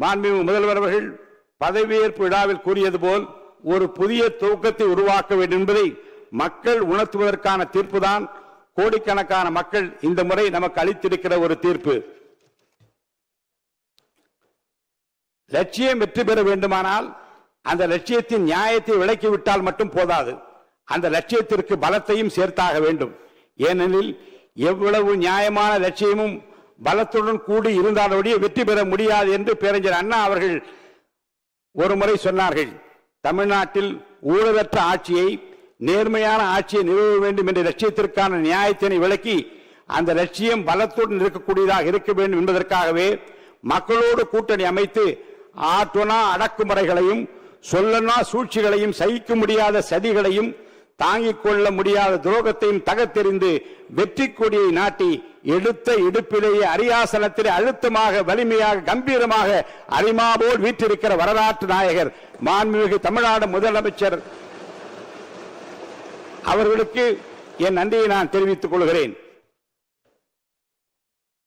மாண்புமிகு முதல்வர் அவர்கள் பதவியேற்பு விழாவில் கூறியது போல் ஒரு புதிய துவக்கத்தை உருவாக்க வேண்டும் என்பதை மக்கள் உணர்த்துவதற்கான தீர்ப்புதான் கோடிக்கணக்கான மக்கள் இந்த முறை நமக்கு அளித்திருக்கிற ஒரு தீர்ப்பு. லட்சியம் வெற்றி பெற வேண்டுமானால் அந்த லட்சியத்தின் நியாயத்தை விளக்கிவிட்டால் மட்டும் போதாது, அந்த லட்சியத்திற்கு பலத்தையும் சேர்த்தாக வேண்டும். ஏனெனில் எவ்வளவு நியாயமான லட்சியமும் பலத்துடன் கூடி இருந்தாலோடைய வெற்றி பெற முடியாது என்று பேரறிஞர் அண்ணா அவர்கள் ஒரு முறை சொன்னார்கள். தமிழ்நாட்டில் ஊழலற்ற ஆட்சியை, நேர்மையான ஆட்சியை நிறுவ வேண்டும் என்ற லட்சியத்திற்கான நியாயத்தினை விளக்கி அந்த லட்சியம் பலத்துடன் இருக்கக்கூடியதாக இருக்க வேண்டும் என்பதற்காகவே மக்களோடு கூட்டணி அமைத்து ஆற்றுனா அடக்குமுறைகளையும் சொல்லனா சூழ்ச்சிகளையும் சகிக்க முடியாத சதிகளையும் தாங்கிக் கொள்ள முடியாத துரோகத்தையும் தகர்த்தெறிந்து வெற்றி கொடியை நாட்டி எடுத்த இடுப்பிலேயே அரியாசனத்திலே அழுத்தமாக வலிமையாக கம்பீரமாக அரிமாபோல் வீற்றிருக்கிற வரலாற்று நாயகர் மாண்புமிகு தமிழ்நாடு முதலமைச்சர் அவர்களுக்கு என் நன்றியை நான் தெரிவித்துக் கொள்கிறேன்.